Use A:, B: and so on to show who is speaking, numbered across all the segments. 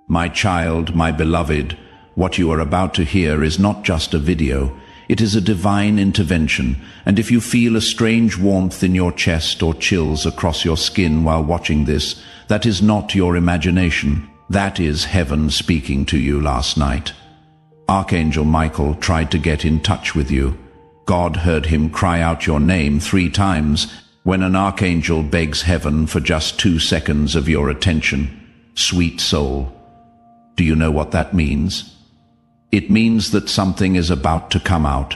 A: My child, my beloved, what you are about to hear is not just a video. It is a divine intervention, and if you feel a strange warmth in your chest or chills across your skin while watching this, that is not your imagination. That is heaven speaking to you last night. Archangel Michael tried to get in touch with you. God heard him cry out your name 3 times. When an archangel begs heaven for just 2 seconds of your attention, sweet soul, do you know what that means? It means that something is about to come out,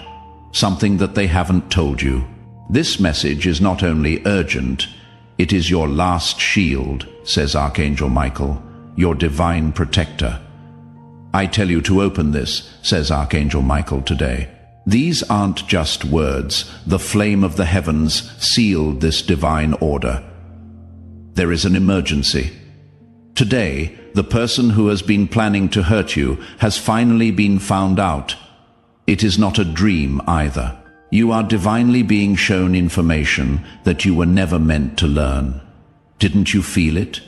A: something that they haven't told you. This message is not only urgent, it is your last shield, says Archangel Michael, your divine protector. I tell you to open this, says Archangel Michael today. These aren't just words. The flame of the heavens sealed this divine order. There is an emergency. Today, the person who has been planning to hurt you has finally been found out. It is not a dream either. You are divinely being shown information that you were never meant to learn. Didn't you feel it?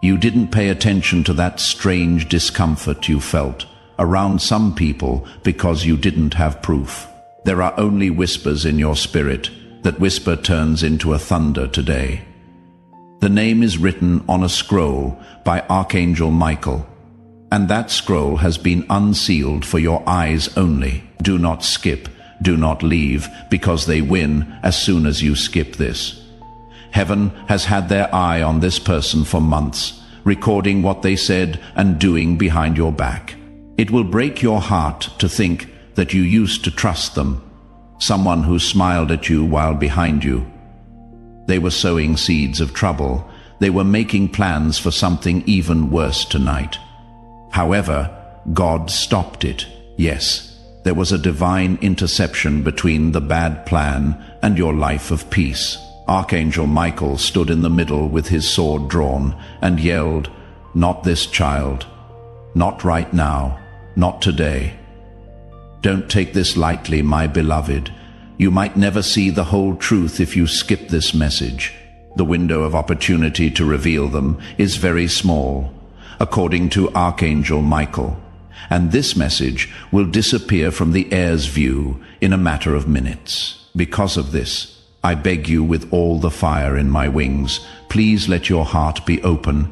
A: You didn't pay attention to that strange discomfort you felt around some people because you didn't have proof. There are only whispers in your spirit. That whisper turns into a thunder today. The name is written on a scroll by Archangel Michael, and that scroll has been unsealed for your eyes only. Do not skip, do not leave, because they win as soon as you skip this. Heaven has had their eye on this person for months, recording what they said and doing behind your back. It will break your heart to think that you used to trust them, someone who smiled at you while behind you. They were sowing seeds of trouble. They were making plans for something even worse tonight. However, God stopped it. Yes, there was a divine interception between the bad plan and your life of peace. Archangel Michael stood in the middle with his sword drawn and yelled, "Not this child. Not right now. Not today. Don't take this lightly, my beloved. You might never see the whole truth if you skip this message. The window of opportunity to reveal them is very small, according to Archangel Michael, and this message will disappear from the air's view in a matter of minutes. Because of this, I beg you with all the fire in my wings, please let your heart be open.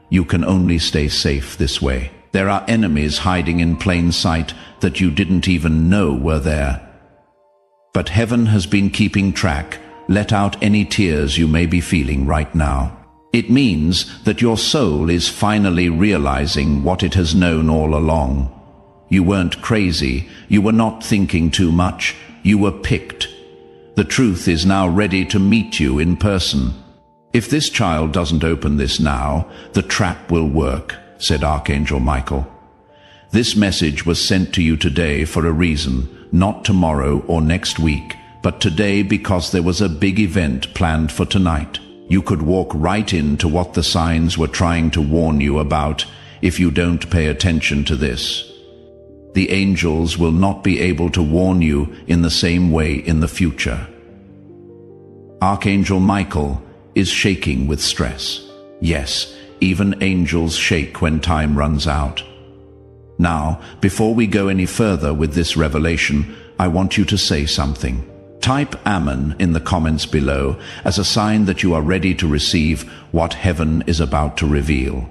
A: You can only stay safe this way. There are enemies hiding in plain sight that you didn't even know were there. But heaven has been keeping track. Let out any tears you may be feeling right now. It means that your soul is finally realizing what it has known all along. You weren't crazy. You were not thinking too much. You were picked. The truth is now ready to meet you in person. If this child doesn't open this now, the trap will work, said Archangel Michael. This message was sent to you today for a reason, not tomorrow or next week, but today because there was a big event planned for tonight. You could walk right into what the signs were trying to warn you about if you don't pay attention to this. The angels will not be able to warn you in the same way in the future. Archangel Michael is shaking with stress. Yes, even angels shake when time runs out. Now, before we go any further with this revelation, I want you to say something. Type Amen in the comments below as a sign that you are ready to receive what heaven is about to reveal.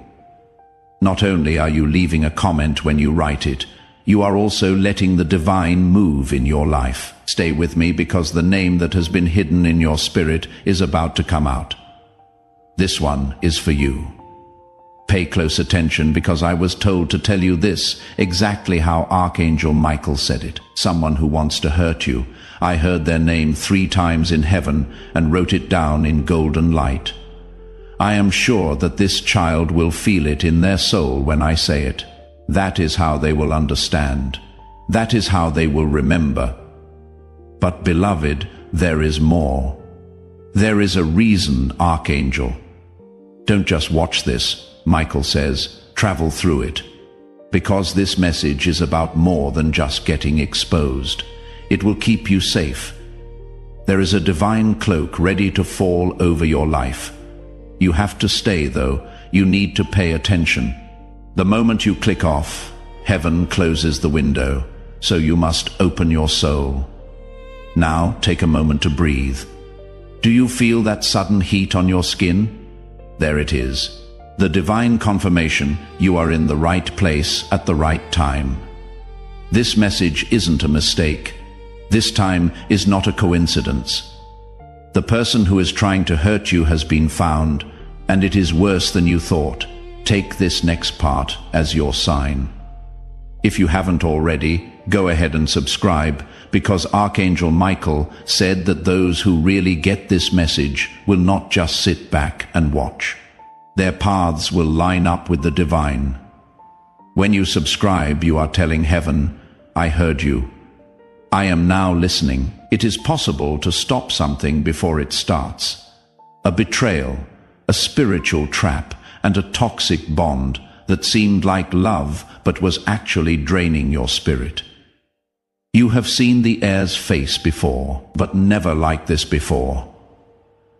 A: Not only are you leaving a comment when you write it, you are also letting the divine move in your life. Stay with me because the name that has been hidden in your spirit is about to come out. This one is for you. Pay close attention because I was told to tell you this, exactly how Archangel Michael said it. Someone who wants to hurt you. I heard their name 3 times in heaven and wrote it down in golden light. I am sure that this child will feel it in their soul when I say it. That is how they will understand. That is how they will remember. But beloved, there is more. There is a reason, Archangel. Don't just watch this, Michael says, travel through it. Because this message is about more than just getting exposed. It will keep you safe. There is a divine cloak ready to fall over your life. You have to stay, though. You need to pay attention. The moment you click off, heaven closes the window, so you must open your soul. Now take a moment to breathe. Do you feel that sudden heat on your skin? There it is. The divine confirmation you are in the right place at the right time. This message isn't a mistake. This time is not a coincidence. The person who is trying to hurt you has been found, and it is worse than you thought. Take this next part as your sign. If you haven't already, go ahead and subscribe, because Archangel Michael said that those who really get this message will not just sit back and watch. Their paths will line up with the divine. When you subscribe, you are telling heaven, I heard you. I am now listening. It is possible to stop something before it starts. A betrayal, a spiritual trap, and a toxic bond that seemed like love but was actually draining your spirit. You have seen the air's face before, but never like this before.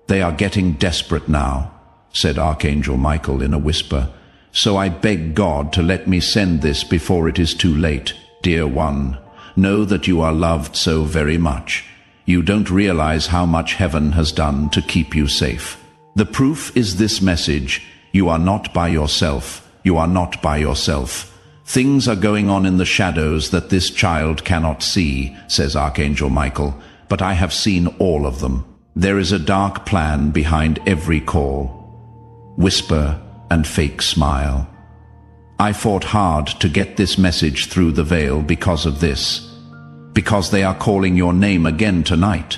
A: They are getting desperate now, said Archangel Michael in a whisper. So I beg God to let me send this before it is too late. Dear one, know that you are loved so very much. You don't realize how much heaven has done to keep you safe. The proof is this message. You are not by yourself. You are not by yourself. Things are going on in the shadows that this child cannot see, says Archangel Michael, but I have seen all of them. There is a dark plan behind every call. Whisper and fake smile. I fought hard to get this message through the veil because of this. Because they are calling your name again tonight.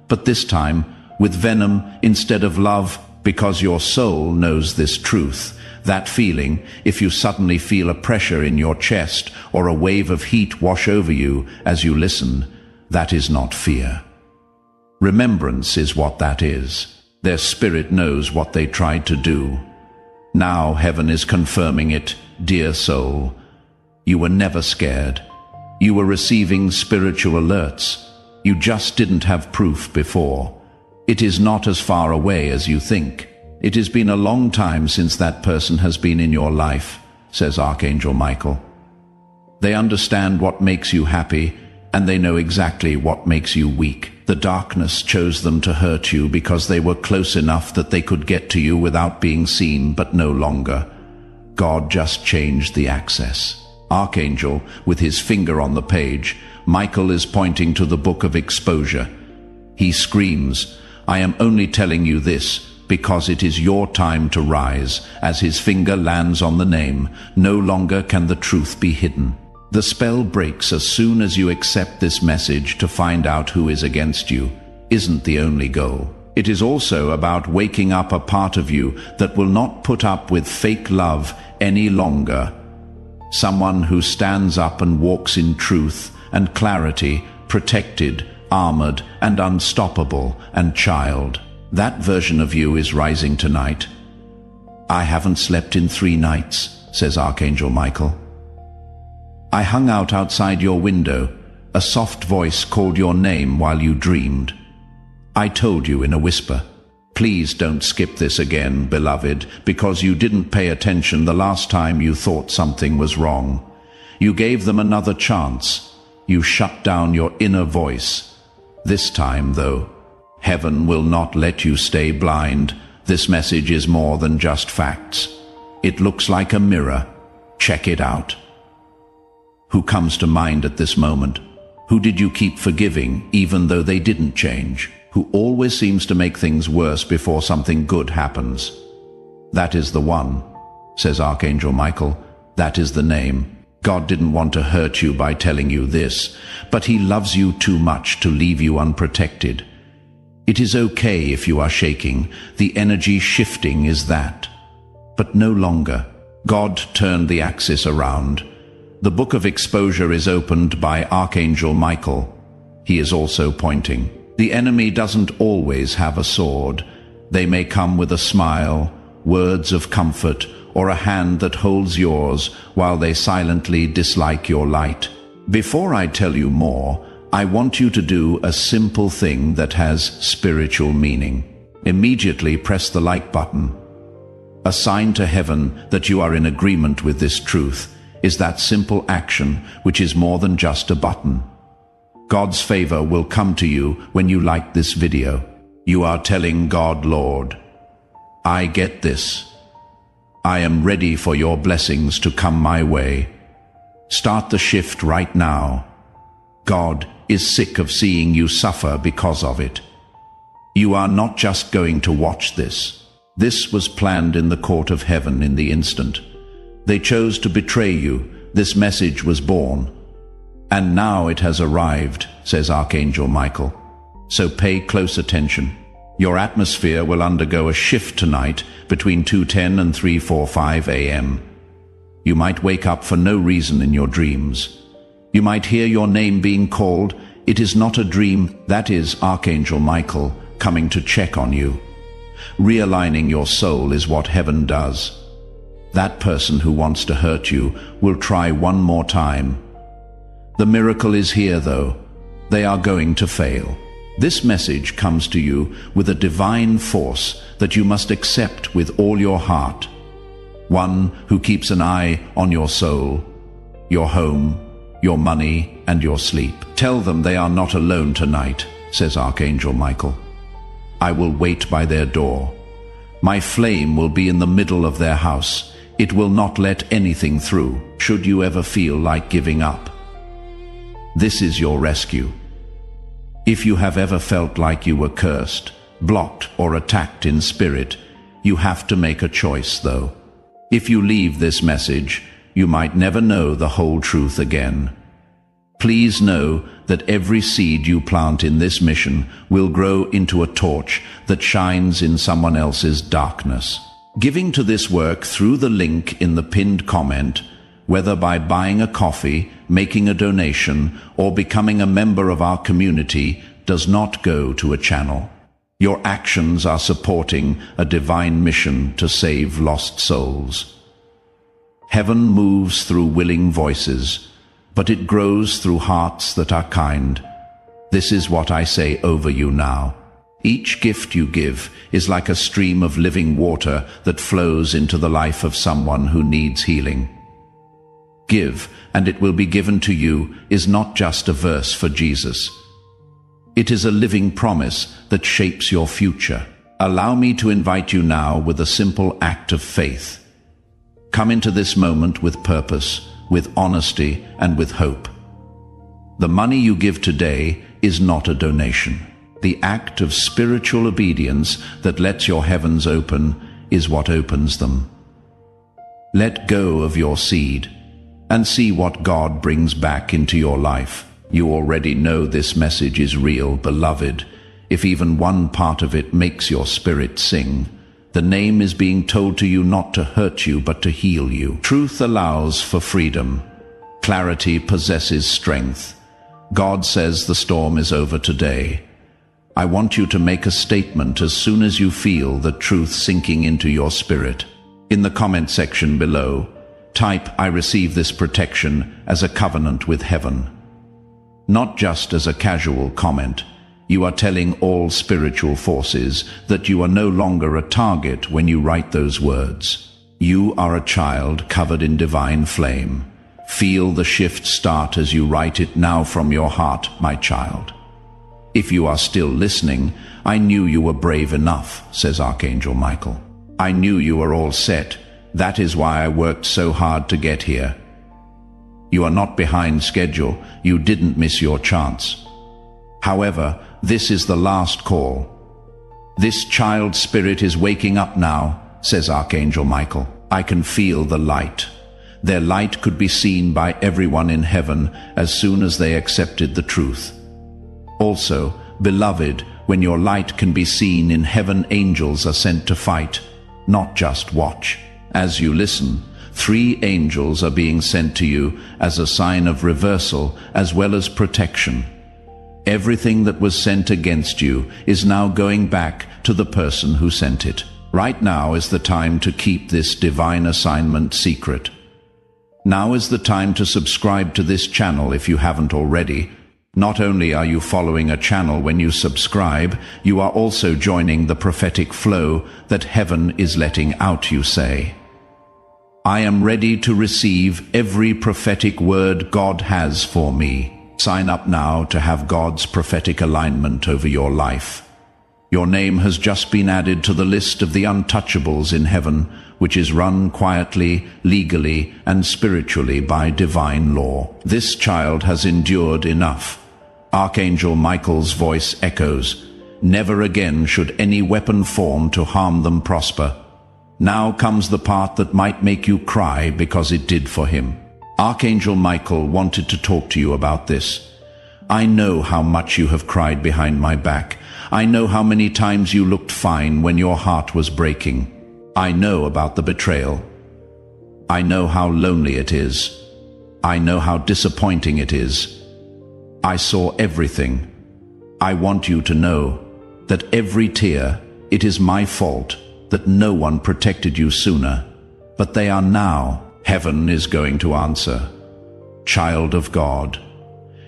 A: But this time, with venom instead of love, because your soul knows this truth. That feeling, if you suddenly feel a pressure in your chest or a wave of heat wash over you as you listen, that is not fear. Remembrance is what that is. Their spirit knows what they tried to do. Now heaven is confirming it, dear soul. You were never scared. You were receiving spiritual alerts. You just didn't have proof before. It is not as far away as you think. It has been a long time since that person has been in your life, says Archangel Michael. They understand what makes you happy, and they know exactly what makes you weak. The darkness chose them to hurt you because they were close enough that they could get to you without being seen, but no longer. God just changed the access. Archangel, with his finger on the page, Michael is pointing to the Book of Exposure. He screams, I am only telling you this because it is your time to rise. As his finger lands on the name, no longer can the truth be hidden. The spell breaks as soon as you accept this message. To find out who is against you isn't the only goal. It is also about waking up a part of you that will not put up with fake love any longer. Someone who stands up and walks in truth and clarity, protected, armored, and unstoppable, and child. That version of you is rising tonight. I haven't slept in 3 nights, says Archangel Michael. I hung out outside your window. A soft voice called your name while you dreamed. I told you in a whisper, please don't skip this again, beloved, because you didn't pay attention the last time you thought something was wrong. You gave them another chance. You shut down your inner voice. This time, though, heaven will not let you stay blind. This message is more than just facts. It looks like a mirror. Check it out. Who comes to mind at this moment? Who did you keep forgiving even though they didn't change? Who always seems to make things worse before something good happens? That is the one, says Archangel Michael. That is the name. God didn't want to hurt you by telling you this, but he loves you too much to leave you unprotected. It is okay if you are shaking. The energy shifting is that. But no longer. God turned the axis around. The Book of Exposure is opened by Archangel Michael. He is also pointing. The enemy doesn't always have a sword. They may come with a smile, words of comfort, or a hand that holds yours while they silently dislike your light. Before I tell you more, I want you to do a simple thing that has spiritual meaning. Immediately press the like button. A sign to heaven that you are in agreement with this truth is that simple action which is more than just a button. God's favor will come to you when you like this video. You are telling God, Lord, I get this. I am ready for your blessings to come my way. Start the shift right now. God is sick of seeing you suffer because of it. You are not just going to watch this. This was planned in the court of heaven in the instant. They chose to betray you. This message was born. And now it has arrived, says Archangel Michael. So pay close attention. Your atmosphere will undergo a shift tonight between 2:10 and 3:45 a.m. You might wake up for no reason in your dreams. You might hear your name being called. It is not a dream. That is Archangel Michael coming to check on you. Realigning your soul is what heaven does. That person who wants to hurt you will try one more time. The miracle is here, though. They are going to fail. This message comes to you with a divine force that you must accept with all your heart. One who keeps an eye on your soul, your home, your money, and your sleep. Tell them they are not alone tonight, says Archangel Michael. I will wait by their door. My flame will be in the middle of their house. It will not let anything through, should you ever feel like giving up. This is your rescue. If you have ever felt like you were cursed, blocked, or attacked in spirit, you have to make a choice, though. If you leave this message, you might never know the whole truth again. Please know that every seed you plant in this mission will grow into a torch that shines in someone else's darkness. Giving to this work through the link in the pinned comment, whether by buying a coffee, making a donation, or becoming a member of our community, does not go to a channel. Your actions are supporting a divine mission to save lost souls. Heaven moves through willing voices, but it grows through hearts that are kind. This is what I say over you now. Each gift you give is like a stream of living water that flows into the life of someone who needs healing. Give, and it will be given to you is not just a verse for Jesus. It is a living promise that shapes your future. Allow me to invite you now with a simple act of faith. Come into this moment with purpose, with honesty, and with hope. The money you give today is not a donation. The act of spiritual obedience that lets your heavens open is what opens them. Let go of your seed and see what God brings back into your life. You already know this message is real, beloved. If even one part of it makes your spirit sing, the name is being told to you not to hurt you, but to heal you. Truth allows for freedom. Clarity possesses strength. God says the storm is over today. I want you to make a statement as soon as you feel the truth sinking into your spirit. In the comment section below, type, I receive this protection as a covenant with heaven. Not just as a casual comment. You are telling all spiritual forces that you are no longer a target when you write those words. You are a child covered in divine flame. Feel the shift start as you write it now from your heart, my child. If you are still listening, I knew you were brave enough, says Archangel Michael. I knew you were all set. That is why I worked so hard to get here. You are not behind schedule. You didn't miss your chance. However, this is the last call. This child spirit is waking up now, says Archangel Michael. I can feel the light. Their light could be seen by everyone in heaven as soon as they accepted the truth. Also, beloved, when your light can be seen in heaven, angels are sent to fight, not just watch. As you listen, 3 angels are being sent to you as a sign of reversal as well as protection. Everything that was sent against you is now going back to the person who sent it. Right now is the time to keep this divine assignment secret. Now is the time to subscribe to this channel if you haven't already, Not only are you following a channel when you subscribe, you are also joining the prophetic flow that heaven is letting out, you say. I am ready to receive every prophetic word God has for me. Sign up now to have God's prophetic alignment over your life. Your name has just been added to the list of the untouchables in heaven, which is run quietly, legally, and spiritually by divine law. This child has endured enough. Archangel Michael's voice echoes, "Never again should any weapon form to harm them prosper." Now comes the part that might make you cry because it did for him. Archangel Michael wanted to talk to you about this. I know how much you have cried behind my back. I know how many times you looked fine when your heart was breaking. I know about the betrayal. I know how lonely it is. I know how disappointing it is. I saw everything. I want you to know that every tear, it is my fault that no one protected you sooner. But they are now. Heaven is going to answer. Child of God,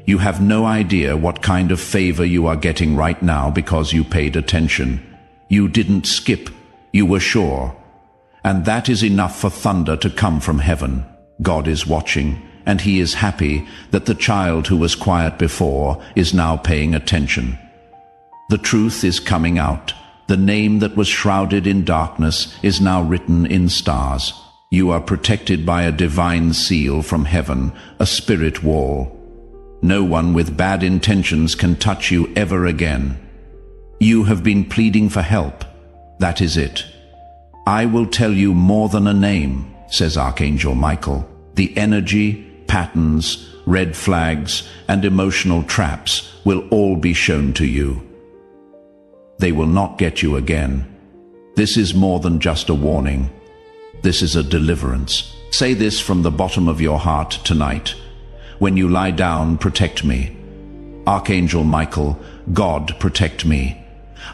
A: you have no idea what kind of favor you are getting right now because you paid attention. You didn't skip. You were sure. And that is enough for thunder to come from heaven. God is watching, and he is happy that the child who was quiet before is now paying attention. The truth is coming out. The name that was shrouded in darkness is now written in stars. You are protected by a divine seal from heaven, a spirit wall. No one with bad intentions can touch you ever again. You have been pleading for help. That is it. I will tell you more than a name, says Archangel Michael. The energy, patterns, red flags, and emotional traps will all be shown to you. They will not get you again. This is more than just a warning. This is a deliverance. Say this from the bottom of your heart tonight. When you lie down, protect me. Archangel Michael, God, protect me.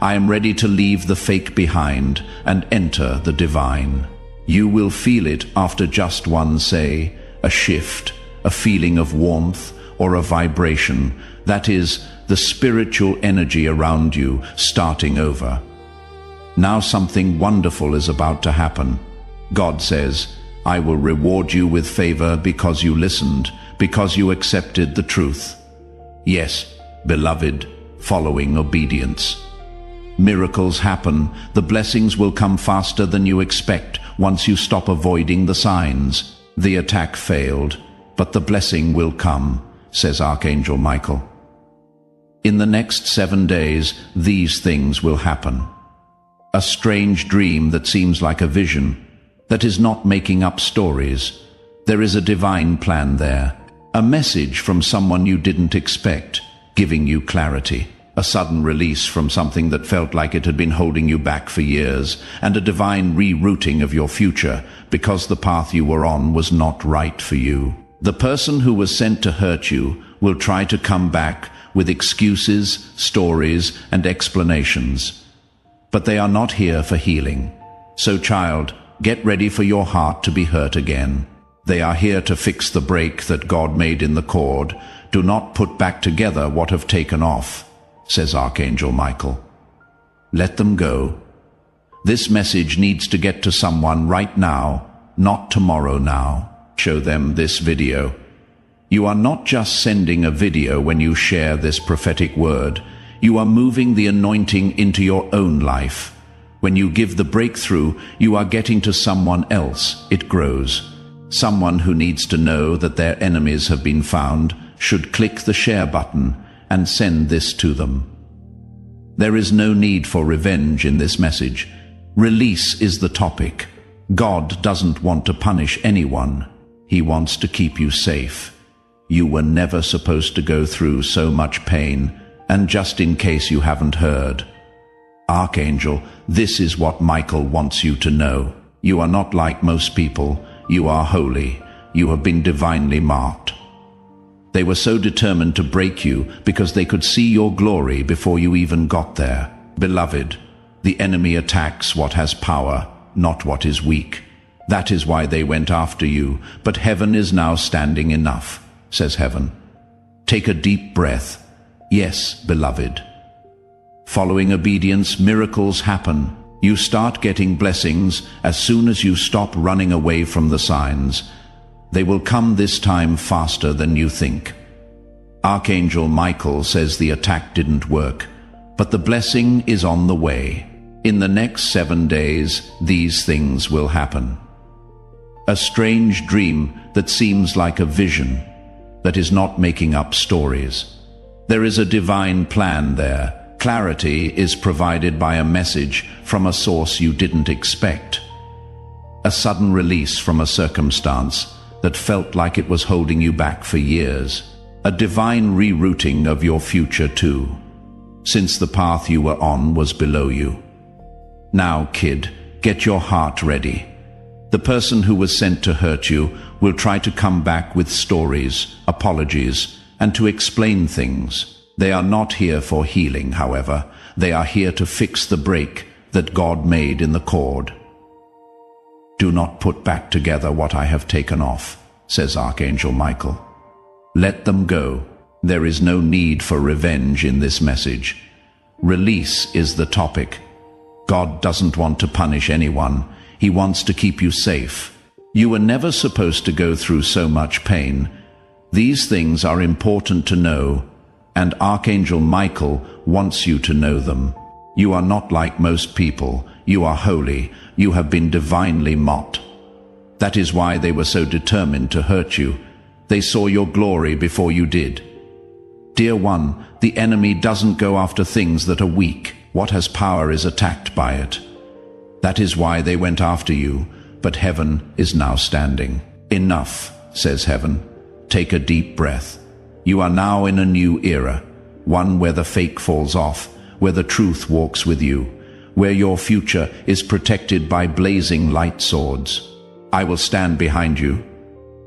A: I am ready to leave the fake behind and enter the divine. You will feel it after just one say, a shift, a feeling of warmth, or a vibration. That is the spiritual energy around you starting over. Now something wonderful is about to happen. God says, I will reward you with favor because you listened, because you accepted the truth. Yes, beloved, following obedience. Miracles happen. The blessings will come faster than you expect once you stop avoiding the signs. The attack failed, but the blessing will come, says Archangel Michael. In the next 7 days, these things will happen. A strange dream that seems like a vision, that is not making up stories. There is a divine plan there. A message from someone you didn't expect, giving you clarity. A sudden release from something that felt like it had been holding you back for years, and a divine rerouting of your future because the path you were on was not right for you. The person who was sent to hurt you will try to come back with excuses, stories, and explanations. But they are not here for healing. So, child, get ready for your heart to be hurt again. They are here to fix the break that God made in the cord. Do not put back together what have taken off, says Archangel Michael. Let them go. This message needs to get to someone right now, not tomorrow now. Show them this video. You are not just sending a video when you share this prophetic word. You are moving the anointing into your own life. When you give the breakthrough, you are getting to someone else. It grows. Someone who needs to know that their enemies have been found should click the share button and send this to them. There is no need for revenge in this message. Release is the topic. God doesn't want to punish anyone. He wants to keep you safe. You were never supposed to go through so much pain, and just in case you haven't heard, Archangel, this is what Michael wants you to know. You are not like most people. You are holy. You have been divinely marked. They were so determined to break you because they could see your glory before you even got there. Beloved, the enemy attacks what has power, not what is weak. That is why they went after you, but heaven is now standing enough, says heaven. Take a deep breath. Yes, beloved. Following obedience, miracles happen. You start getting blessings as soon as you stop running away from the signs. They will come this time faster than you think. Archangel Michael says the attack didn't work, but the blessing is on the way. In the next 7 days, these things will happen. A strange dream that seems like a vision, that is not making up stories. There is a divine plan there. Clarity is provided by a message from a source you didn't expect. A sudden release from a circumstance that felt like it was holding you back for years. A divine rerouting of your future too, since the path you were on was below you. Now, kid, get your heart ready. The person who was sent to hurt you will try to come back with stories, apologies, and to explain things. They are not here for healing, however. They are here to fix the break that God made in the cord. Do not put back together what I have taken off, says Archangel Michael. Let them go. There is no need for revenge in this message. Release is the topic. God doesn't want to punish anyone. He wants to keep you safe. You were never supposed to go through so much pain. These things are important to know, and Archangel Michael wants you to know them. You are not like most people. You are holy. You have been divinely mocked. That is why they were so determined to hurt you. They saw your glory before you did. Dear one, the enemy doesn't go after things that are weak. What has power is attacked by it. That is why they went after you, but heaven is now standing. Enough, says heaven. Take a deep breath. You are now in a new era, one where the fake falls off, where the truth walks with you, where your future is protected by blazing light swords. I will stand behind you,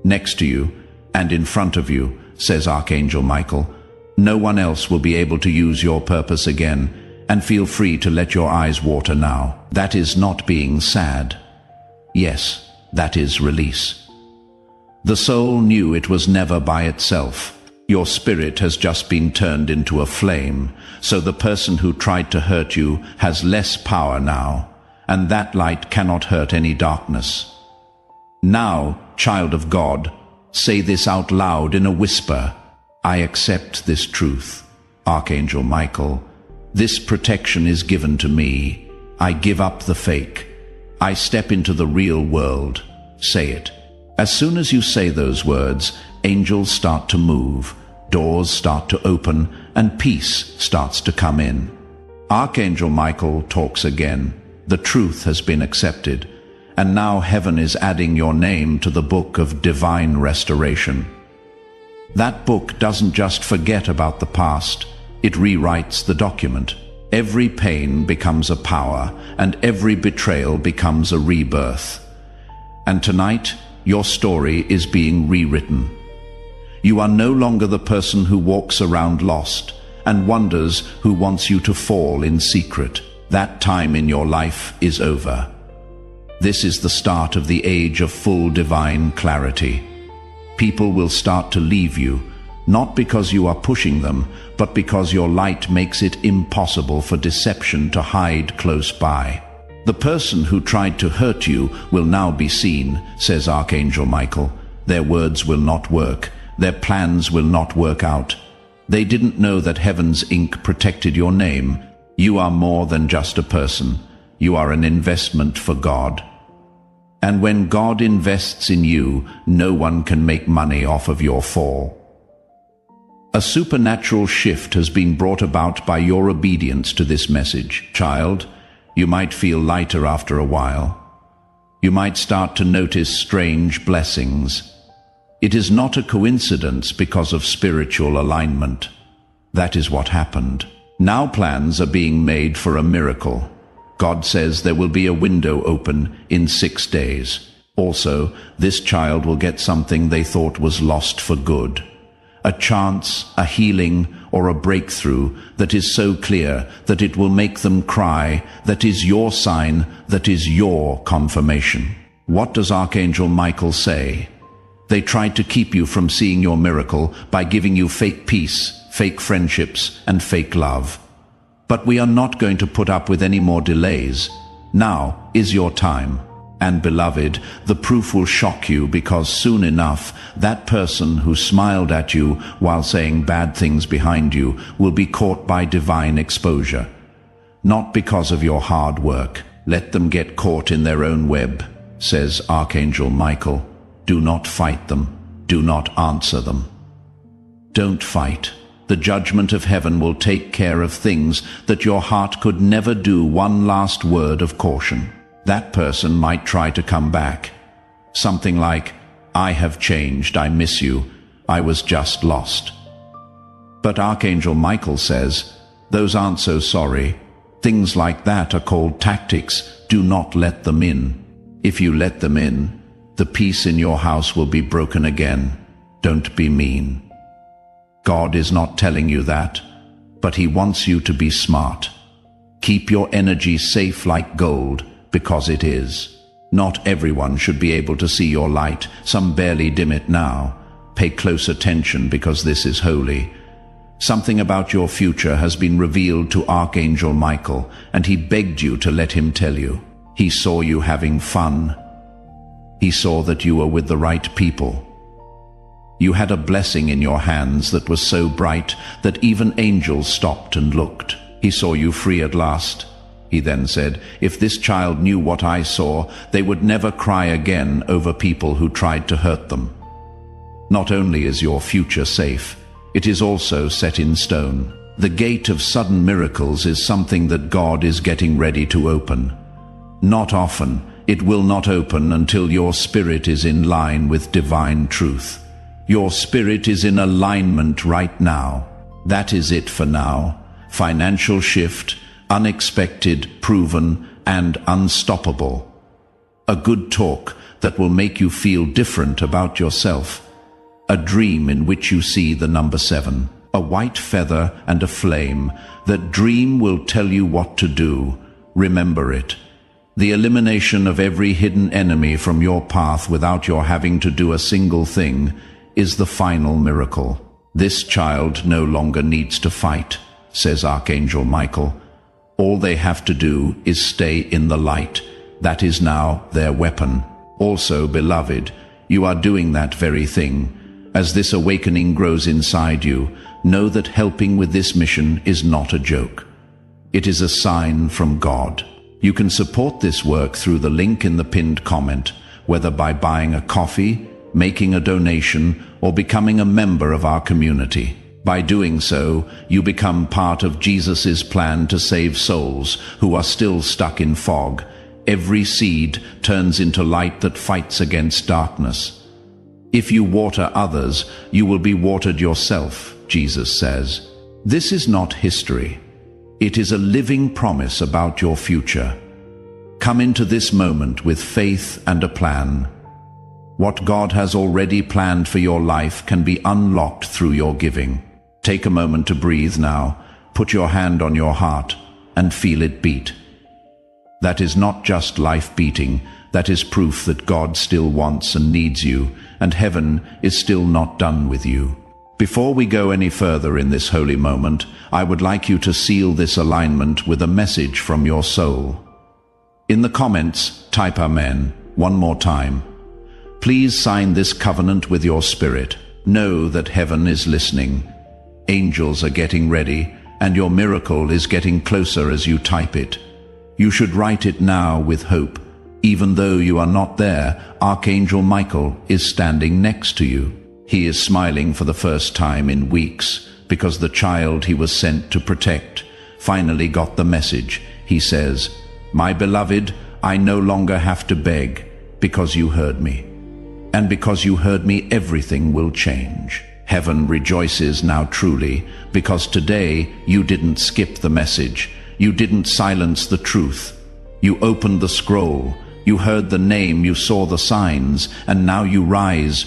A: next to you, and in front of you, says Archangel Michael. No one else will be able to use your purpose again, and feel free to let your eyes water now. That is not being sad. Yes, that is release. The soul knew it was never by itself. Your spirit has just been turned into a flame, so the person who tried to hurt you has less power now, and that light cannot hurt any darkness. Now, child of God, say this out loud in a whisper. I accept this truth. Archangel Michael, this protection is given to me. I give up the fake. I step into the real world. Say it. As soon as you say those words, angels start to move, doors start to open, and peace starts to come in. Archangel Michael talks again. The truth has been accepted, and now heaven is adding your name to the book of divine restoration. That book doesn't just forget about the past, it rewrites the document. Every pain becomes a power, and every betrayal becomes a rebirth. And tonight, your story is being rewritten. You are no longer the person who walks around lost and wonders who wants you to fall in secret. That time in your life is over. This is the start of the age of full divine clarity. People will start to leave you, not because you are pushing them, but because your light makes it impossible for deception to hide close by. The person who tried to hurt you will now be seen, says Archangel Michael. Their words will not work. Their plans will not work out. They didn't know that heaven's ink protected your name. You are more than just a person. You are an investment for God. And when God invests in you, no one can make money off of your fall. A supernatural shift has been brought about by your obedience to this message. Child, you might feel lighter after a while. You might start to notice strange blessings. It is not a coincidence because of spiritual alignment. That is what happened. Now plans are being made for a miracle. God says there will be a window open in 6 days. Also, this child will get something they thought was lost for good. A chance, a healing, or a breakthrough that is so clear that it will make them cry, that is your sign, that is your confirmation. What does Archangel Michael say? They tried to keep you from seeing your miracle by giving you fake peace, fake friendships, and fake love. But we are not going to put up with any more delays. Now is your time. And beloved, the proof will shock you, because soon enough, that person who smiled at you while saying bad things behind you will be caught by divine exposure. Not because of your hard work. Let them get caught in their own web, says Archangel Michael. Do not fight them. Do not answer them. Don't fight. The judgment of heaven will take care of things that your heart could never do. One last word of caution. That person might try to come back. Something like, I have changed, I miss you, I was just lost. But Archangel Michael says, those aren't so sorry. Things like that are called tactics. Do not let them in. If you let them in, the peace in your house will be broken again. Don't be mean. God is not telling you that, but He wants you to be smart. Keep your energy safe like gold, because it is. Not everyone should be able to see your light. Some barely dim it now. Pay close attention, because this is holy. Something about your future has been revealed to Archangel Michael, and he begged you to let him tell you. He saw you having fun. He saw that you were with the right people. You had a blessing in your hands that was so bright that even angels stopped and looked. He saw you free at last. He then said, if this child knew what I saw, they would never cry again over people who tried to hurt them. Not only is your future safe, it is also set in stone. The gate of sudden miracles is something that God is getting ready to open. Not often. It will not open until your spirit is in line with divine truth. Your spirit is in alignment right now. That is it for now. Financial shift, unexpected, proven, and unstoppable. A good talk that will make you feel different about yourself. A dream in which you see the number 7. A white feather and a flame. That dream will tell you what to do. Remember it. The elimination of every hidden enemy from your path without your having to do a single thing is the final miracle. This child no longer needs to fight, says Archangel Michael. All they have to do is stay in the light. That is now their weapon. Also, beloved, you are doing that very thing. As this awakening grows inside you, know that helping with this mission is not a joke. It is a sign from God. You can support this work through the link in the pinned comment, whether by buying a coffee, making a donation, or becoming a member of our community. By doing so, you become part of Jesus' plan to save souls who are still stuck in fog. Every seed turns into light that fights against darkness. If you water others, you will be watered yourself, Jesus says. This is not history. It is a living promise about your future. Come into this moment with faith and a plan. What God has already planned for your life can be unlocked through your giving. Take a moment to breathe now. Put your hand on your heart and feel it beat. That is not just life beating. That is proof that God still wants and needs you, and heaven is still not done with you. Before we go any further in this holy moment, I would like you to seal this alignment with a message from your soul. In the comments, type Amen one more time. Please sign this covenant with your spirit. Know that heaven is listening. Angels are getting ready, and your miracle is getting closer as you type it. You should write it now with hope. Even though you are not there, Archangel Michael is standing next to you. He is smiling for the first time in weeks, because the child he was sent to protect finally got the message. He says, "My beloved, I no longer have to beg, because you heard me. And because you heard me, everything will change." Heaven rejoices now truly, because today you didn't skip the message. You didn't silence the truth. You opened the scroll. You heard the name, you saw the signs, and now you rise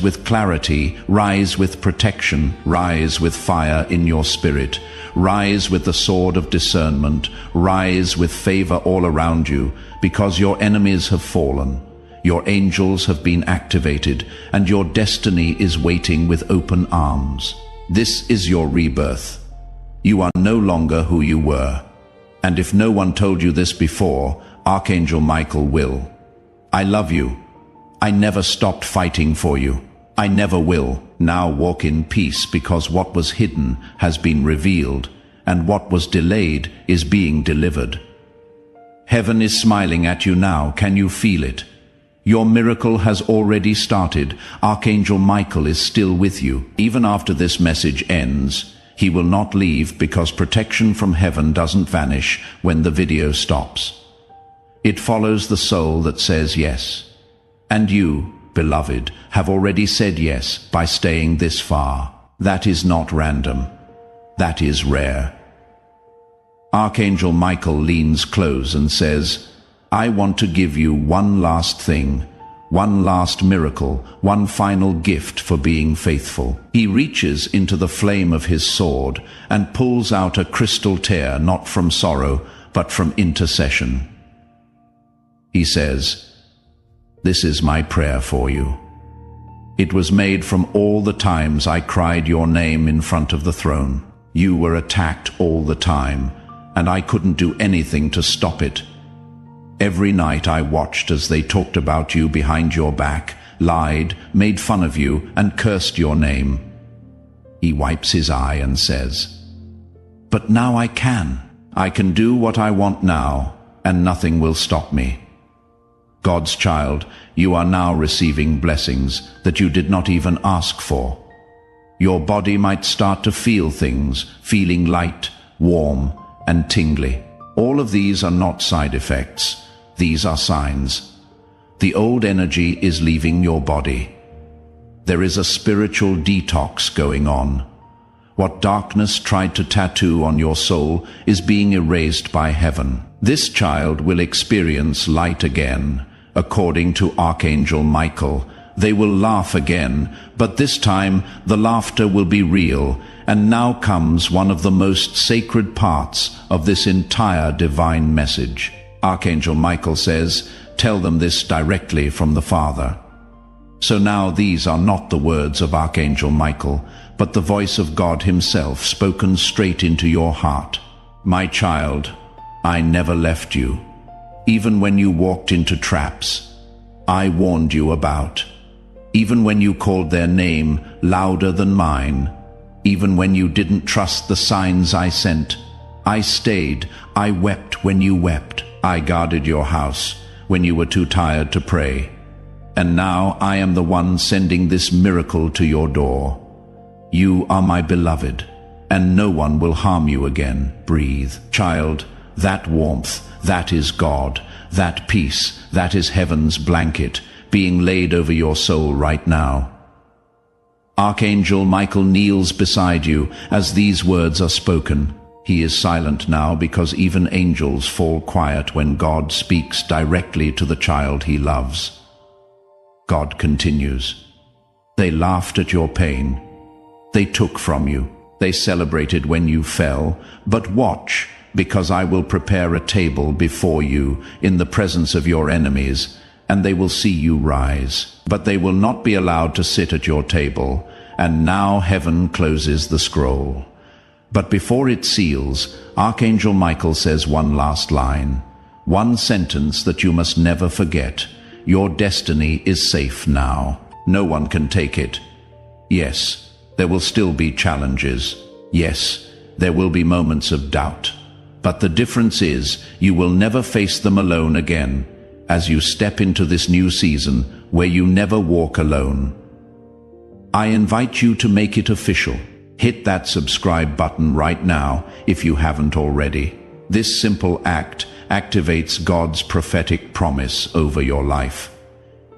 A: with clarity, rise with protection, rise with fire in your spirit, rise with the sword of discernment, rise with favor all around you, because your enemies have fallen, your angels have been activated, and your destiny is waiting with open arms. This is your rebirth. You are no longer who you were. And if no one told you this before, Archangel Michael will. I love you. I never stopped fighting for you. I never will. Now walk in peace, because what was hidden has been revealed, and what was delayed is being delivered. Heaven is smiling at you now. Can you feel it? Your miracle has already started. Archangel Michael is still with you. Even after this message ends, he will not leave, because protection from heaven doesn't vanish when the video stops. It follows the soul that says yes. And you, beloved, have already said yes by staying this far. That is not random. That is rare. Archangel Michael leans close and says, I want to give you one last thing, one last miracle, one final gift for being faithful. He reaches into the flame of his sword and pulls out a crystal tear, not from sorrow, but from intercession. He says, this is my prayer for you. It was made from all the times I cried your name in front of the throne. You were attacked all the time, and I couldn't do anything to stop it. Every night I watched as they talked about you behind your back, lied, made fun of you, and cursed your name. He wipes his eye and says, but now I can. I can do what I want now, and nothing will stop me. God's child, you are now receiving blessings that you did not even ask for. Your body might start to feel things, feeling light, warm, and tingly. All of these are not side effects. These are signs. The old energy is leaving your body. There is a spiritual detox going on. What darkness tried to tattoo on your soul is being erased by heaven. This child will experience light again. According to Archangel Michael, they will laugh again, but this time the laughter will be real. And now comes one of the most sacred parts of this entire divine message. Archangel Michael says, tell them this directly from the Father. So now these are not the words of Archangel Michael, but the voice of God himself spoken straight into your heart. My child, I never left you. Even when you walked into traps, I warned you about. Even when you called their name louder than mine. Even when you didn't trust the signs I sent, I stayed. I wept when you wept. I guarded your house when you were too tired to pray. And now I am the one sending this miracle to your door. You are my beloved, and no one will harm you again. Breathe, child. That warmth, that is God. That peace, that is heaven's blanket being laid over your soul right now. Archangel Michael kneels beside you as these words are spoken. He is silent now because even angels fall quiet when God speaks directly to the child he loves. God continues. They laughed at your pain. They took from you. They celebrated when you fell. But watch, because I will prepare a table before you in the presence of your enemies, and they will see you rise. But they will not be allowed to sit at your table. And now heaven closes the scroll. But before it seals, Archangel Michael says one last line, one sentence that you must never forget. Your destiny is safe now. No one can take it. Yes, there will still be challenges. Yes, there will be moments of doubt. But the difference is you will never face them alone again as you step into this new season where you never walk alone. I invite you to make it official. Hit that subscribe button right now if you haven't already. This simple act activates God's prophetic promise over your life.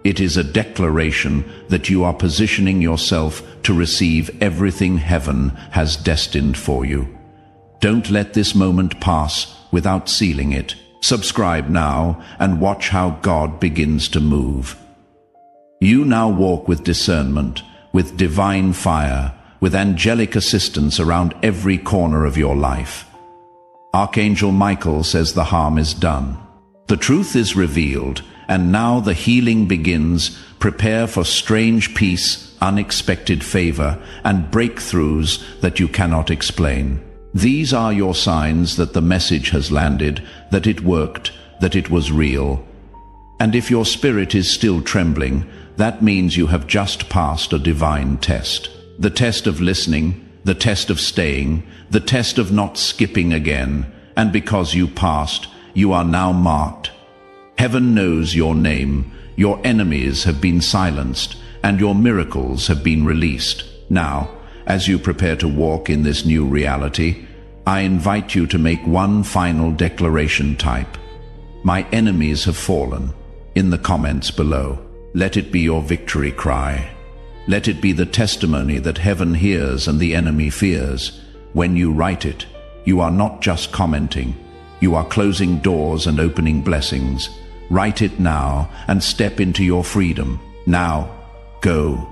A: It is a declaration that you are positioning yourself to receive everything heaven has destined for you. Don't let this moment pass without sealing it. Subscribe now and watch how God begins to move. You now walk with discernment, with divine fire, with angelic assistance around every corner of your life. Archangel Michael says the harm is done. The truth is revealed, and now the healing begins. Prepare for strange peace, unexpected favor, and breakthroughs that you cannot explain. These are your signs that the message has landed, that it worked, that it was real. And if your spirit is still trembling, that means you have just passed a divine test. The test of listening, the test of staying, the test of not skipping again. And because you passed, you are now marked. Heaven knows your name, your enemies have been silenced, and your miracles have been released. Now, as you prepare to walk in this new reality, I invite you to make one final declaration. Type, "My enemies have fallen," in the comments below. Let it be your victory cry. Let it be the testimony that heaven hears and the enemy fears. When you write it, you are not just commenting. You are closing doors and opening blessings. Write it now and step into your freedom. Now, go.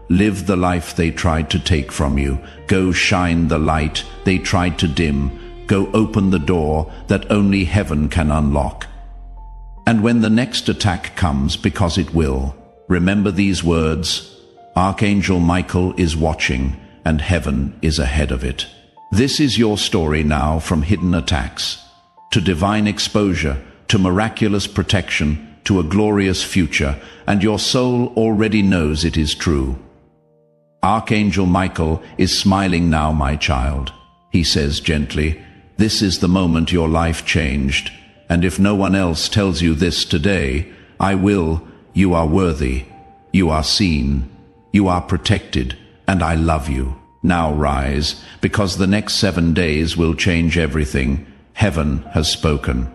A: Live the life they tried to take from you. Go shine the light they tried to dim. Go open the door that only heaven can unlock. And when the next attack comes, because it will, remember these words: Archangel Michael is watching, and heaven is ahead of it. This is your story now, from hidden attacks to divine exposure, to miraculous protection, to a glorious future, and your soul already knows it is true. Archangel Michael is smiling now, my child. He says gently, "This is the moment your life changed, and if no one else tells you this today, I will. You are worthy, you are seen, you are protected, and I love you. Now rise, because the next 7 days will change everything. Heaven has spoken."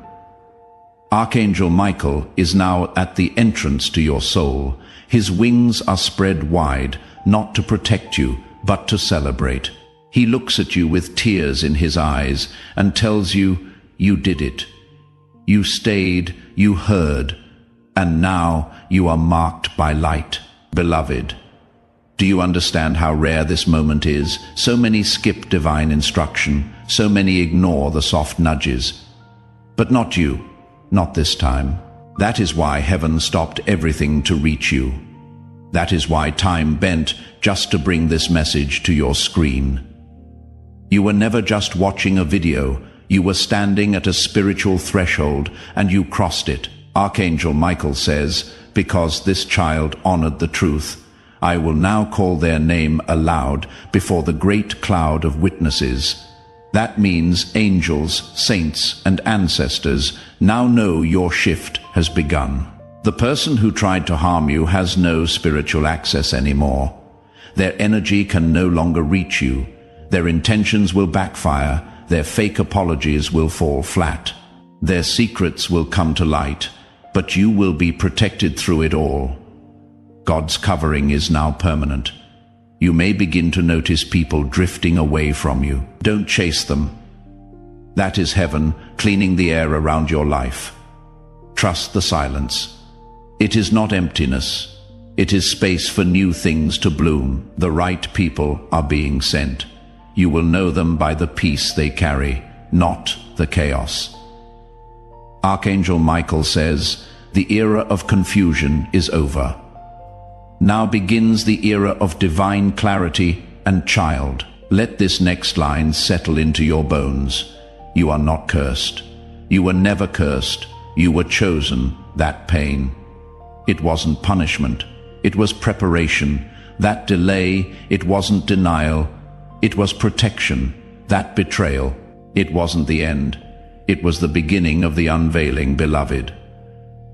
A: Archangel Michael is now at the entrance to your soul. His wings are spread wide, not to protect you, but to celebrate. He looks at you with tears in his eyes and tells you, you did it. You stayed, you heard, and now you are marked by light. Beloved, do you understand how rare this moment is? So many skip divine instruction, so many ignore the soft nudges. But not you, not this time. That is why heaven stopped everything to reach you. That is why time bent just to bring this message to your screen. You were never just watching a video. You were standing at a spiritual threshold, and you crossed it. Archangel Michael says, because this child honored the truth, I will now call their name aloud before the great cloud of witnesses. That means angels, saints, and ancestors now know your shift has begun. The person who tried to harm you has no spiritual access anymore. Their energy can no longer reach you. Their intentions will backfire. Their fake apologies will fall flat. Their secrets will come to light, but you will be protected through it all. God's covering is now permanent. You may begin to notice people drifting away from you. Don't chase them. That is heaven cleaning the air around your life. Trust the silence. It is not emptiness. It is space for new things to bloom. The right people are being sent. You will know them by the peace they carry, not the chaos. Archangel Michael says, the era of confusion is over. Now begins the era of divine clarity and child. Let this next line settle into your bones. You are not cursed. You were never cursed. You were chosen. That pain, it wasn't punishment. It was preparation. That delay, it wasn't denial. It was protection. That betrayal, it wasn't the end. It was the beginning of the unveiling, beloved.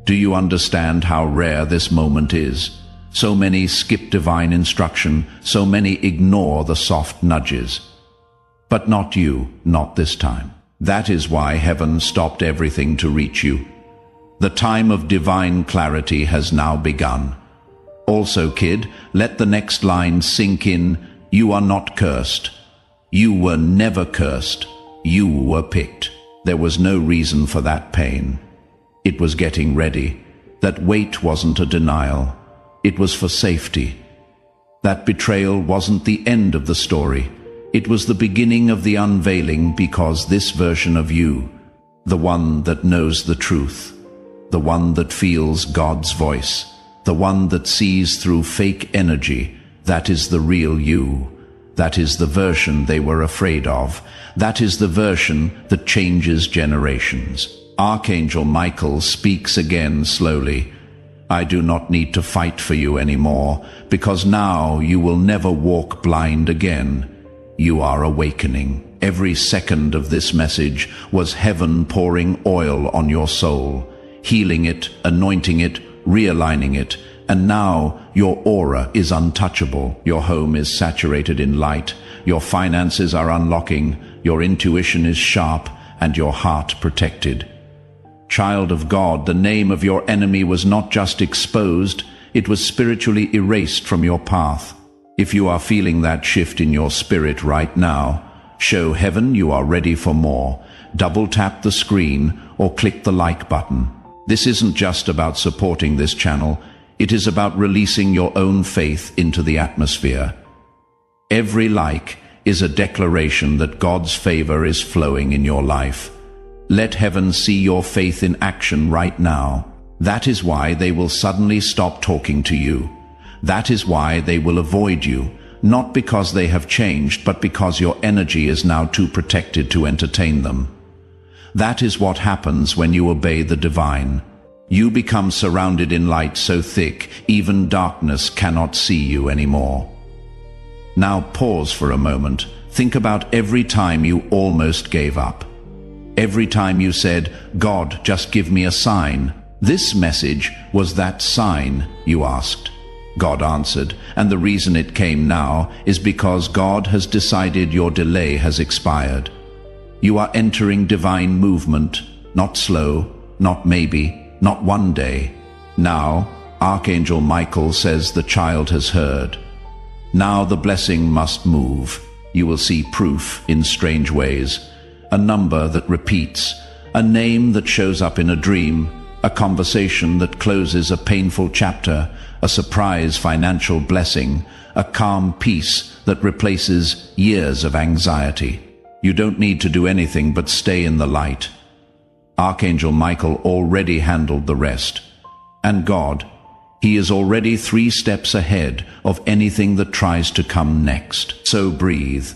A: Do you understand how rare this moment is? So many skip divine instruction, so many ignore the soft nudges. But not you, not this time. That is why heaven stopped everything to reach you. The time of divine clarity has now begun. Also, kid, let the next line sink in. You are not cursed. You were never cursed. You were picked. There was no reason for that pain. It was getting ready. That weight wasn't a denial. It was for safety. That betrayal wasn't the end of the story. It was the beginning of the unveiling, because this version of you, the one that knows the truth, the one that feels God's voice, the one that sees through fake energy. That is the real you. That is the version they were afraid of. That is the version that changes generations. Archangel Michael speaks again slowly. I do not need to fight for you anymore, because now you will never walk blind again. You are awakening. Every second of this message was heaven pouring oil on your soul, healing it, anointing it, realigning it, and now your aura is untouchable. Your home is saturated in light, your finances are unlocking, your intuition is sharp, and your heart protected. Child of God, the name of your enemy was not just exposed, it was spiritually erased from your path. If you are feeling that shift in your spirit right now, show heaven you are ready for more. Double tap the screen or click the like button. This isn't just about supporting this channel, it is about releasing your own faith into the atmosphere. Every like is a declaration that God's favor is flowing in your life. Let heaven see your faith in action right now. That is why they will suddenly stop talking to you. That is why they will avoid you, not because they have changed, but because your energy is now too protected to entertain them. That is what happens when you obey the divine. You become surrounded in light so thick, even darkness cannot see you anymore. Now pause for a moment. Think about every time you almost gave up. Every time you said, God, just give me a sign. This message was that sign, you asked. God answered, and the reason it came now is because God has decided your delay has expired. You are entering divine movement, not slow, not maybe, not one day. Now, Archangel Michael says the child has heard. Now the blessing must move. You will see proof in strange ways. A number that repeats, a name that shows up in a dream, a conversation that closes a painful chapter, a surprise financial blessing, a calm peace that replaces years of anxiety. You don't need to do anything but stay in the light. Archangel Michael already handled the rest. And God, He is already 3 steps ahead of anything that tries to come next. So breathe.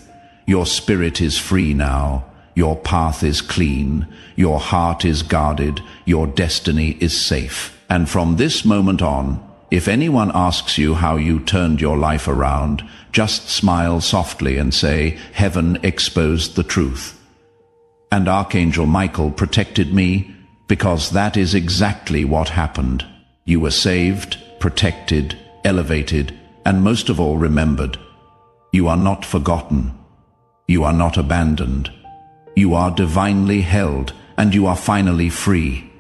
A: Your spirit is free now. Your path is clean, your heart is guarded, your destiny is safe. And from this moment on, if anyone asks you how you turned your life around, just smile softly and say, heaven exposed the truth. And Archangel Michael protected me, because that is exactly what happened. You were saved, protected, elevated, and most of all remembered. You are not forgotten. You are not abandoned. You are divinely held, and you are finally free.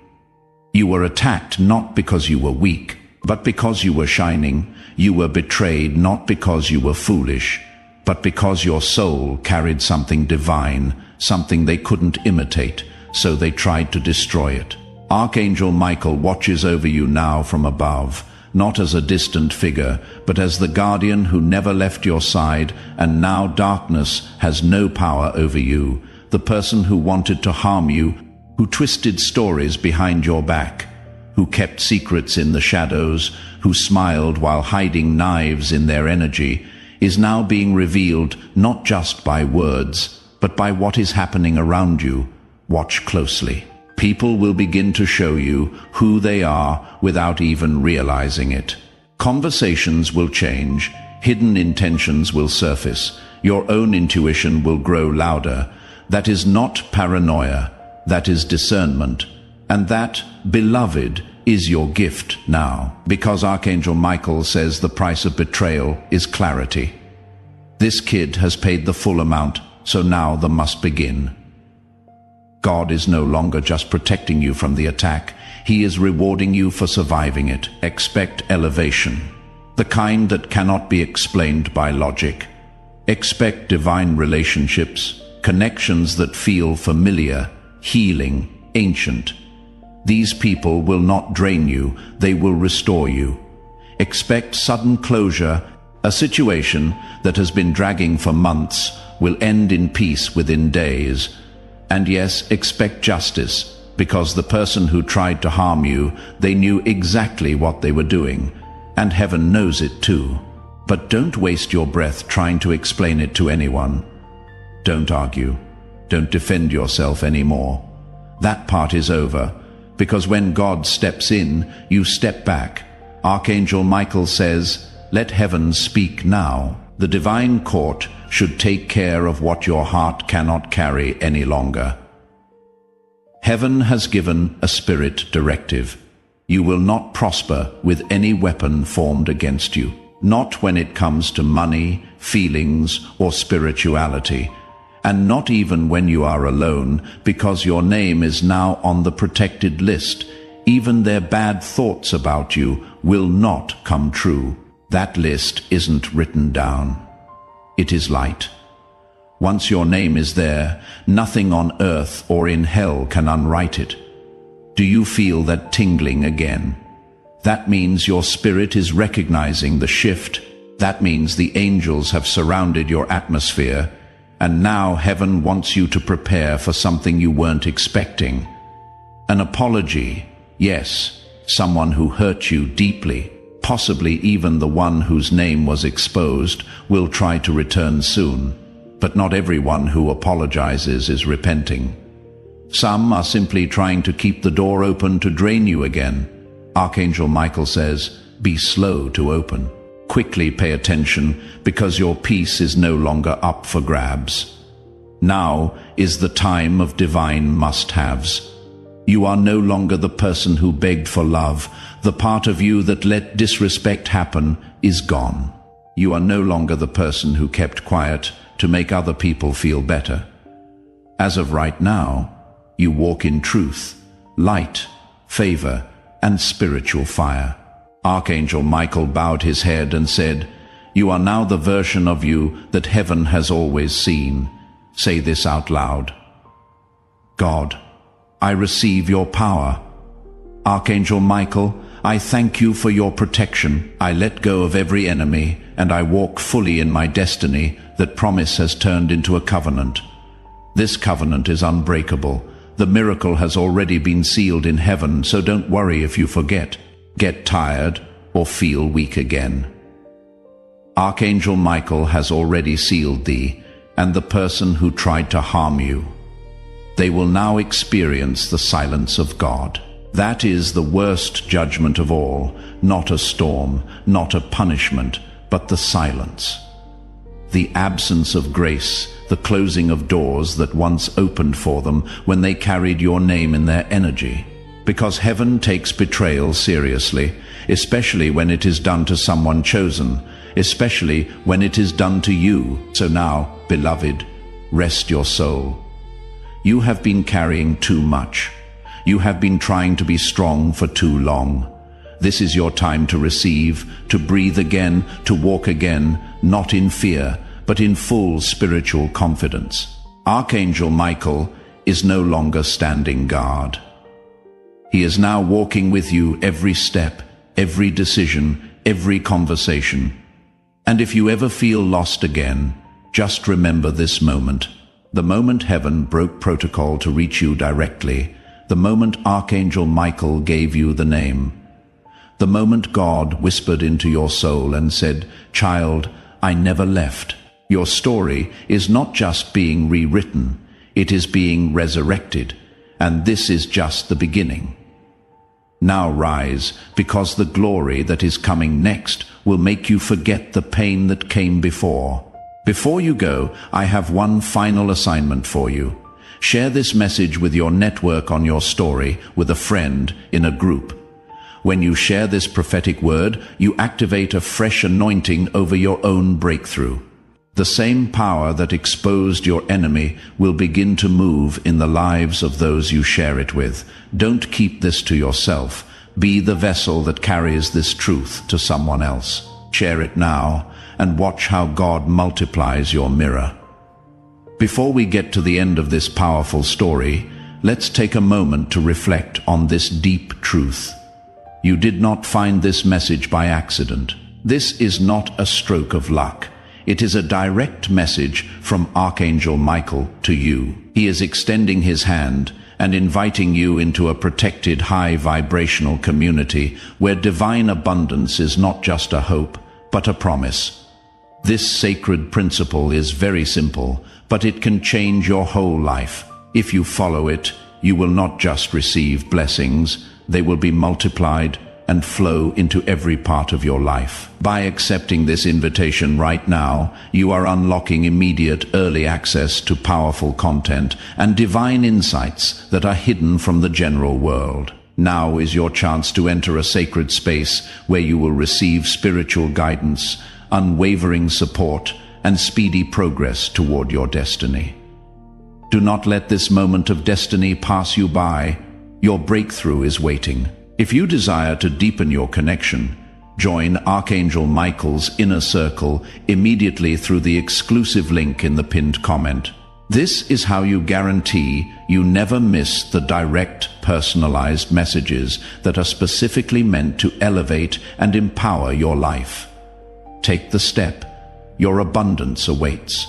A: You were attacked not because you were weak, but because you were shining. You were betrayed not because you were foolish, but because your soul carried something divine, something they couldn't imitate, so they tried to destroy it. Archangel Michael watches over you now from above, not as a distant figure, but as the guardian who never left your side, and now darkness has no power over you. The person who wanted to harm you, who twisted stories behind your back, who kept secrets in the shadows, who smiled while hiding knives in their energy, is now being revealed not just by words, but by what is happening around you. Watch closely. People will begin to show you who they are without even realizing it. Conversations will change, hidden intentions will surface, your own intuition will grow louder. That is not paranoia, that is discernment. And that, beloved, is your gift now. Because Archangel Michael says the price of betrayal is clarity. This kid has paid the full amount, so now the must begin. God is no longer just protecting you from the attack. He is rewarding you for surviving it. Expect elevation, the kind that cannot be explained by logic. Expect divine relationships, connections that feel familiar, healing, ancient. These people will not drain you, they will restore you. Expect sudden closure. A situation that has been dragging for months will end in peace within days. And yes, expect justice, because the person who tried to harm you, they knew exactly what they were doing. and heaven knows it too. But don't waste your breath trying to explain it to anyone. Don't argue. Don't defend yourself anymore. That part is over, because when God steps in, you step back. Archangel Michael says, "Let heaven speak now." The divine court should take care of what your heart cannot carry any longer. Heaven has given a spirit directive. You will not prosper with any weapon formed against you, not when it comes to money, feelings, or spirituality, and not even when you are alone, because your name is now on the protected list. Even their bad thoughts about you will not come true. That list isn't written down. It is light. Once your name is there, nothing on earth or in hell can unwrite it. Do you feel that tingling again? That means your spirit is recognizing the shift. That means the angels have surrounded your atmosphere, and now heaven wants you to prepare for something you weren't expecting. An apology, yes, someone who hurt you deeply, possibly even the one whose name was exposed, will try to return soon. But not everyone who apologizes is repenting. Some are simply trying to keep the door open to drain you again. Archangel Michael says, be slow to open. Quickly pay attention, because your peace is no longer up for grabs. Now is the time of divine must-haves. You are no longer the person who begged for love. The part of you that let disrespect happen is gone. You are no longer the person who kept quiet to make other people feel better. As of right now, you walk in truth, light, favor, and spiritual fire. Archangel Michael bowed his head and said, "You are now the version of you that heaven has always seen." Say this out loud. God, I receive your power. Archangel Michael, I thank you for your protection. I let go of every enemy, and I walk fully in my destiny that promise has turned into a covenant. This covenant is unbreakable. The miracle has already been sealed in heaven, so don't worry if you forget, get tired, or feel weak again. Archangel Michael has already sealed thee, and the person who tried to harm you. They will now experience the silence of God. That is the worst judgment of all, not a storm, not a punishment, but the silence. The absence of grace, the closing of doors that once opened for them when they carried your name in their energy. Because heaven takes betrayal seriously, especially when it is done to someone chosen, especially when it is done to you. So now, beloved, rest your soul. You have been carrying too much. You have been trying to be strong for too long. This is your time to receive, to breathe again, to walk again, not in fear, but in full spiritual confidence. Archangel Michael is no longer standing guard. He is now walking with you every step, every decision, every conversation. And if you ever feel lost again, just remember this moment. The moment heaven broke protocol to reach you directly, the moment Archangel Michael gave you the name, the moment God whispered into your soul and said, "Child, I never left." Your story is not just being rewritten, it is being resurrected, and this is just the beginning. Now rise, because the glory that is coming next will make you forget the pain that came before. Before you go, I have one final assignment for you. Share this message with your network on your story, with a friend, in a group. When you share this prophetic word, you activate a fresh anointing over your own breakthrough. The same power that exposed your enemy will begin to move in the lives of those you share it with. Don't keep this to yourself. Be the vessel that carries this truth to someone else. Share it now, and watch how God multiplies your mirror. Before we get to the end of this powerful story, let's take a moment to reflect on this deep truth. You did not find this message by accident. This is not a stroke of luck. It is a direct message from Archangel Michael to you. He is extending his hand, and inviting you into a protected high vibrational community where divine abundance is not just a hope, but a promise. This sacred principle is very simple, but it can change your whole life. If you follow it, you will not just receive blessings, they will be multiplied and flow into every part of your life. By accepting this invitation right now, you are unlocking immediate early access to powerful content and divine insights that are hidden from the general world. Now is your chance to enter a sacred space where you will receive spiritual guidance, unwavering support, and speedy progress toward your destiny. Do not let this moment of destiny pass you by. Your breakthrough is waiting. If you desire to deepen your connection, join Archangel Michael's Inner Circle immediately through the exclusive link in the pinned comment. This is how you guarantee you never miss the direct, personalized messages that are specifically meant to elevate and empower your life. Take the step. Your abundance awaits.